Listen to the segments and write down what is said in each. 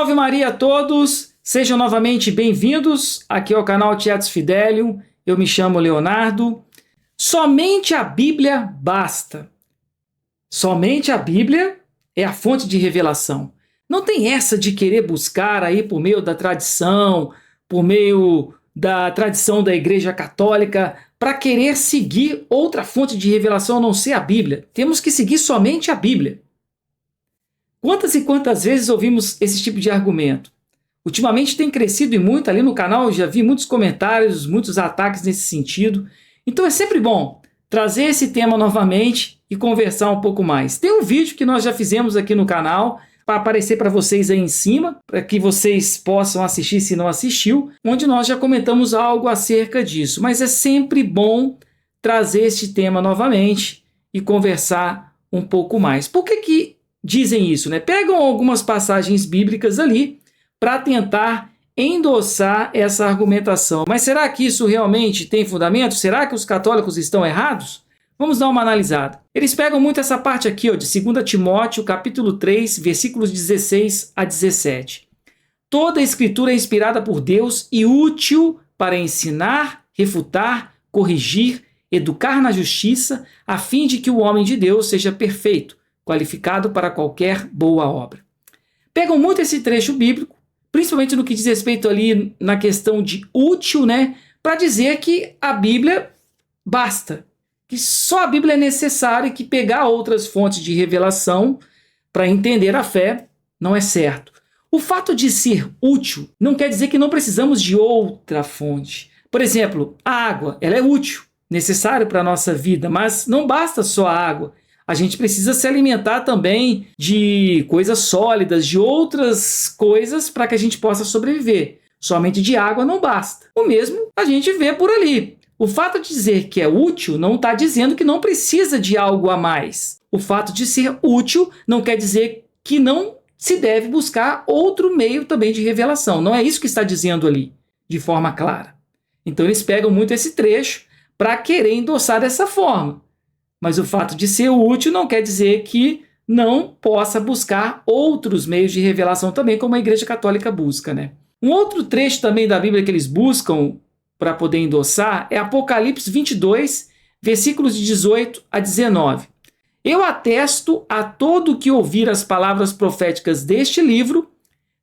Salve Maria a todos, sejam novamente bem-vindos aqui ao canal Tietz Fidelium. Eu me chamo Leonardo. Somente a Bíblia basta. Somente a Bíblia é a fonte de revelação. Não tem essa de querer buscar aí por meio da tradição, por meio da tradição da Igreja Católica, para querer seguir outra fonte de revelação a não ser a Bíblia. Temos que seguir somente a Bíblia. Quantas e quantas vezes ouvimos esse tipo de argumento? Ultimamente tem crescido e muito ali no canal, já vi muitos comentários, muitos ataques nesse sentido. Então é sempre bom trazer esse tema novamente e conversar um pouco mais. Tem um vídeo que nós já fizemos aqui no canal, para aparecer para vocês aí em cima, para que vocês possam assistir se não assistiu, onde nós já comentamos algo acerca disso. Mas é sempre bom trazer esse tema novamente e conversar um pouco mais. Por que dizem isso, né? Pegam algumas passagens bíblicas ali para tentar endossar essa argumentação. Mas será que isso realmente tem fundamento? Será que os católicos estão errados? Vamos dar uma analisada. Eles pegam muito essa parte aqui, ó, de 2 Timóteo, capítulo 3, versículos 16 a 17. Toda a escritura é inspirada por Deus e útil para ensinar, refutar, corrigir, educar na justiça, a fim de que o homem de Deus seja perfeito, qualificado para qualquer boa obra. Pegam muito esse trecho bíblico, principalmente no que diz respeito ali na questão de útil, né, para dizer que a Bíblia basta, que só a Bíblia é necessária e que pegar outras fontes de revelação para entender a fé não é certo. O fato de ser útil não quer dizer que não precisamos de outra fonte. Por exemplo, a água, ela é útil, necessária para a nossa vida, mas não basta só a água. A gente precisa se alimentar também de coisas sólidas, de outras coisas para que a gente possa sobreviver. Somente de água não basta. O mesmo a gente vê por ali. O fato de dizer que é útil não está dizendo que não precisa de algo a mais. O fato de ser útil não quer dizer que não se deve buscar outro meio também de revelação. Não é isso que está dizendo ali, de forma clara. Então eles pegam muito esse trecho para querer endossar dessa forma. Mas o fato de ser útil não quer dizer que não possa buscar outros meios de revelação também, como a Igreja Católica busca, né? Um outro trecho também da Bíblia que eles buscam para poder endossar é Apocalipse 22, versículos de 18 a 19. Eu atesto a todo que ouvir as palavras proféticas deste livro,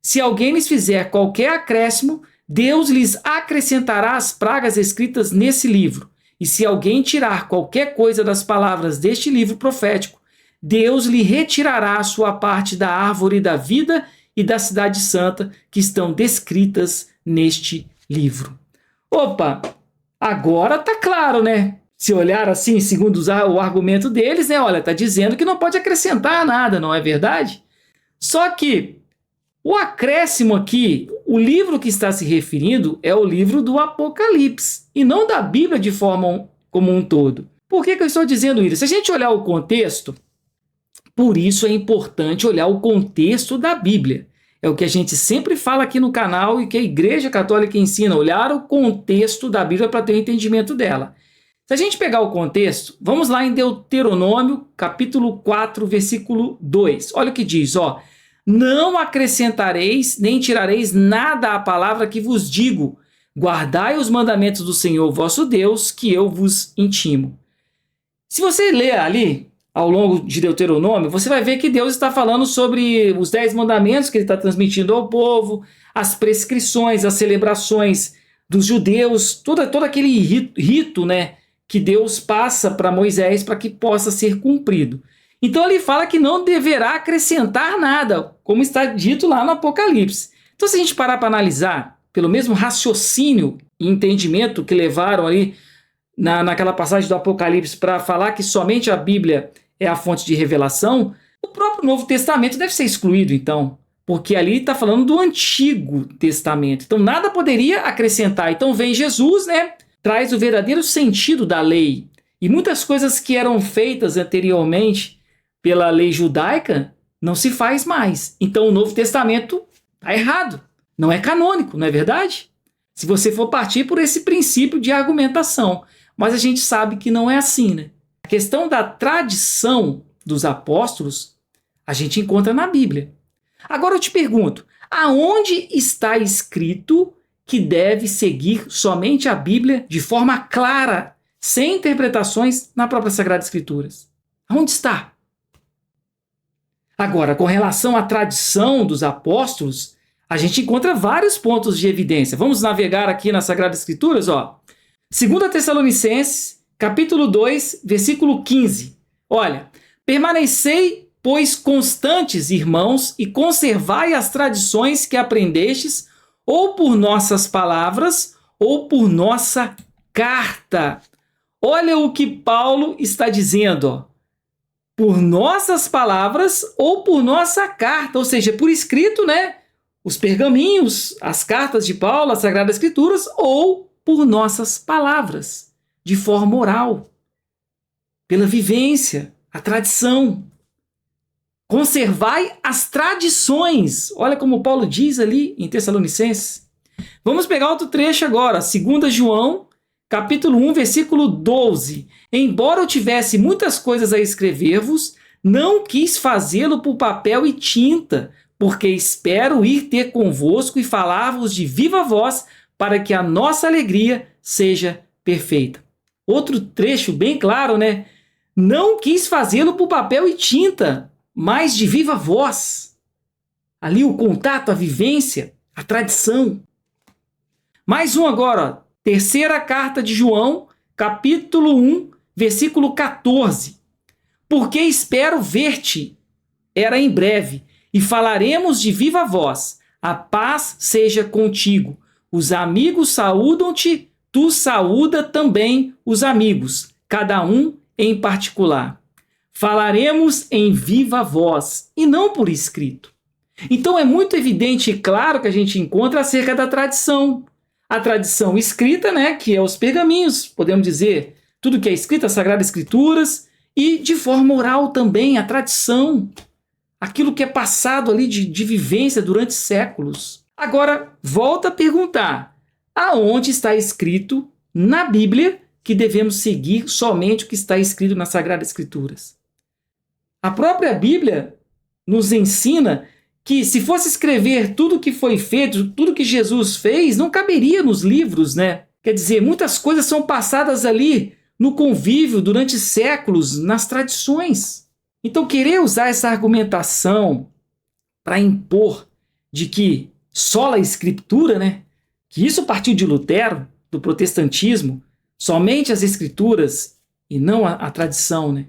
se alguém lhes fizer qualquer acréscimo, Deus lhes acrescentará as pragas escritas nesse livro. E se alguém tirar qualquer coisa das palavras deste livro profético, Deus lhe retirará a sua parte da árvore da vida e da cidade santa que estão descritas neste livro. Opa, agora tá claro, né? Se olhar assim, segundo o argumento deles, né? Olha, tá dizendo que não pode acrescentar nada, não é verdade? Só que o acréscimo aqui, o livro que está se referindo é o livro do Apocalipse, e não da Bíblia de forma como um todo. Por que eu estou dizendo isso? Se a gente olhar o contexto, por isso é importante olhar o contexto da Bíblia. É o que a gente sempre fala aqui no canal e que a Igreja Católica ensina, olhar o contexto da Bíblia para ter o entendimento dela. Se a gente pegar o contexto, vamos lá em Deuteronômio, capítulo 4, versículo 2. Olha o que diz, ó. Não acrescentareis, nem tirareis nada à palavra que vos digo. Guardai os mandamentos do Senhor vosso Deus, que eu vos intimo. Se você ler ali, ao longo de Deuteronômio, você vai ver que Deus está falando sobre os 10 mandamentos que ele está transmitindo ao povo, as prescrições, as celebrações dos judeus, todo aquele rito, né, que Deus passa para Moisés para que possa ser cumprido. Então ele fala que não deverá acrescentar nada, como está dito lá no Apocalipse. Então se a gente parar para analisar, pelo mesmo raciocínio e entendimento que levaram ali naquela passagem do Apocalipse para falar que somente a Bíblia é a fonte de revelação, o próprio Novo Testamento deve ser excluído então, porque ali está falando do Antigo Testamento. Então nada poderia acrescentar. Então vem Jesus, né, traz o verdadeiro sentido da lei. E muitas coisas que eram feitas anteriormente pela lei judaica, não se faz mais. Então o Novo Testamento está errado. Não é canônico, não é verdade? Se você for partir por esse princípio de argumentação. Mas a gente sabe que não é assim, né? A questão da tradição dos apóstolos, a gente encontra na Bíblia. Agora eu te pergunto, Aonde está escrito que deve seguir somente a Bíblia de forma clara, sem interpretações na própria Sagrada Escrituras? Aonde está? Agora, com relação à tradição dos apóstolos, a gente encontra vários pontos de evidência. Vamos navegar aqui nas Sagradas Escrituras, ó. 2 Tessalonicenses, capítulo 2, versículo 15. Olha, permanecei, pois, constantes, irmãos, e conservai as tradições que aprendestes, ou por nossas palavras, ou por nossa carta. Olha o que Paulo está dizendo, ó. Por nossas palavras ou por nossa carta, ou seja, por escrito, né? Os pergaminhos, as cartas de Paulo, as Sagradas Escrituras, ou por nossas palavras, de forma oral, pela vivência, a tradição. Conservai as tradições. Olha como Paulo diz ali em Tessalonicenses. Vamos pegar outro trecho agora, 2 João, capítulo 1, versículo 12. Embora eu tivesse muitas coisas a escrever-vos, não quis fazê-lo por papel e tinta, porque espero ir ter convosco e falar-vos de viva voz, para que a nossa alegria seja perfeita. Outro trecho bem claro, né? Não quis fazê-lo por papel e tinta, mas de viva voz. Ali o contato, a vivência, a tradição. Mais um agora, ó. Terceira carta de João, capítulo 1, versículo 14. Porque espero ver-te, era em breve, e falaremos de viva voz. A paz seja contigo. Os amigos saúdam-te, tu saúda também os amigos, cada um em particular. Falaremos em viva voz, e não por escrito. Então é muito evidente e claro que a gente encontra acerca da tradição. A tradição escrita, né, que é os pergaminhos, podemos dizer, tudo que é escrito, as Sagradas Escrituras, e de forma oral também, a tradição, aquilo que é passado ali de vivência durante séculos. Agora, volta a perguntar, aonde está escrito na Bíblia que devemos seguir somente o que está escrito nas Sagradas Escrituras? A própria Bíblia nos ensina que se fosse escrever tudo o que foi feito, tudo que Jesus fez, não caberia nos livros, né? Quer dizer, muitas coisas são passadas ali no convívio durante séculos, nas tradições. Então, querer usar essa argumentação para impor de que sola a Escritura, né? Que isso partiu de Lutero, do protestantismo, somente as Escrituras e não a tradição, né?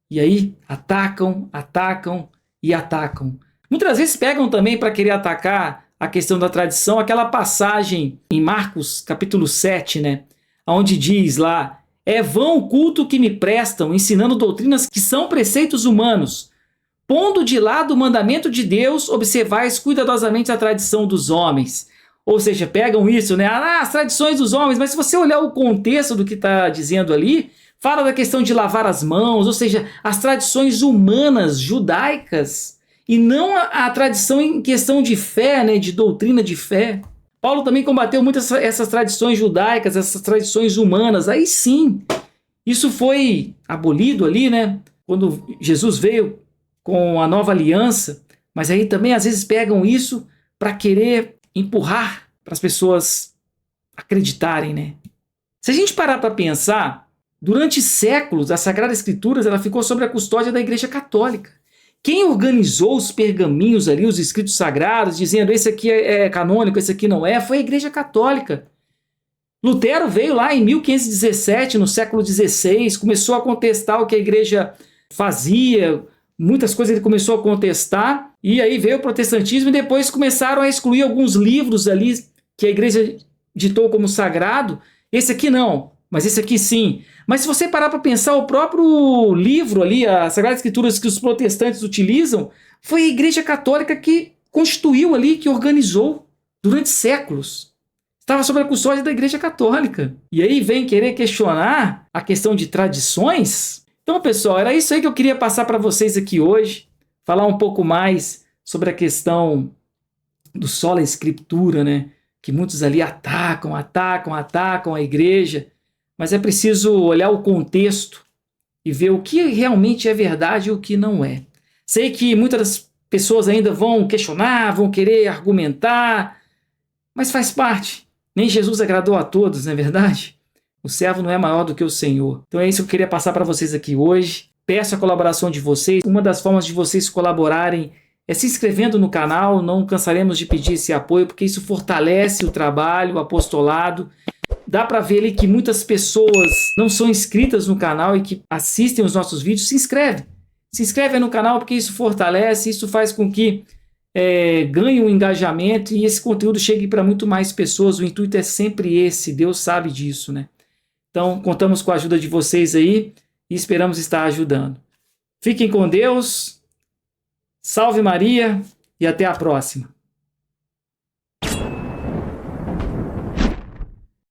E aí atacam, atacam e atacam. Muitas vezes pegam também para querer atacar a questão da tradição, aquela passagem em Marcos, capítulo 7, né? Onde diz lá, é vão o culto que me prestam, ensinando doutrinas que são preceitos humanos. Pondo de lado o mandamento de Deus, observais cuidadosamente a tradição dos homens. Ou seja, pegam isso, né? As tradições dos homens, mas se você olhar o contexto do que está dizendo ali, fala da questão de lavar as mãos, ou seja, as tradições humanas, judaicas, e não a tradição em questão de fé, né, de doutrina de fé. Paulo também combateu muito essas tradições judaicas, essas tradições humanas. Aí sim, isso foi abolido ali, né, quando Jesus veio com a nova aliança, mas aí também às vezes pegam isso para querer empurrar para as pessoas acreditarem, né? Se a gente parar para pensar, durante séculos a Sagrada Escritura ela ficou sob a custódia da Igreja Católica. Quem organizou os pergaminhos ali, os escritos sagrados, dizendo esse aqui é canônico, esse aqui não é, foi a Igreja Católica. Lutero veio lá em 1517, no século XVI, começou a contestar o que a Igreja fazia, muitas coisas ele começou a contestar, e aí veio o protestantismo e depois começaram a excluir alguns livros ali que a Igreja ditou como sagrado. Esse aqui não, mas esse aqui sim. Mas se você parar para pensar, o próprio livro ali, as Sagradas Escrituras que os protestantes utilizam, foi a Igreja Católica que constituiu ali, que organizou durante séculos. Estava sob a custódia da Igreja Católica. E aí vem querer questionar a questão de tradições? Então, pessoal, era isso aí que eu queria passar para vocês aqui hoje, falar um pouco mais sobre a questão do sola Escritura, né? Que muitos ali atacam a igreja. Mas é preciso olhar o contexto e ver o que realmente é verdade e o que não é. Sei que muitas das pessoas ainda vão questionar, vão querer argumentar, mas faz parte. Nem Jesus agradou a todos, não é verdade? O servo não é maior do que o Senhor. Então é isso que eu queria passar para vocês aqui hoje. Peço a colaboração de vocês. Uma das formas de vocês colaborarem é se inscrevendo no canal. Não cansaremos de pedir esse apoio, porque isso fortalece o trabalho, o apostolado. Dá para ver ali que muitas pessoas não são inscritas no canal e que assistem os nossos vídeos. Se inscreve. Se inscreve no canal, porque isso fortalece, isso faz com que ganhe um engajamento e esse conteúdo chegue para muito mais pessoas. O intuito é sempre esse, Deus sabe disso, né? Então, contamos com a ajuda de vocês aí e esperamos estar ajudando. Fiquem com Deus, salve Maria e até a próxima.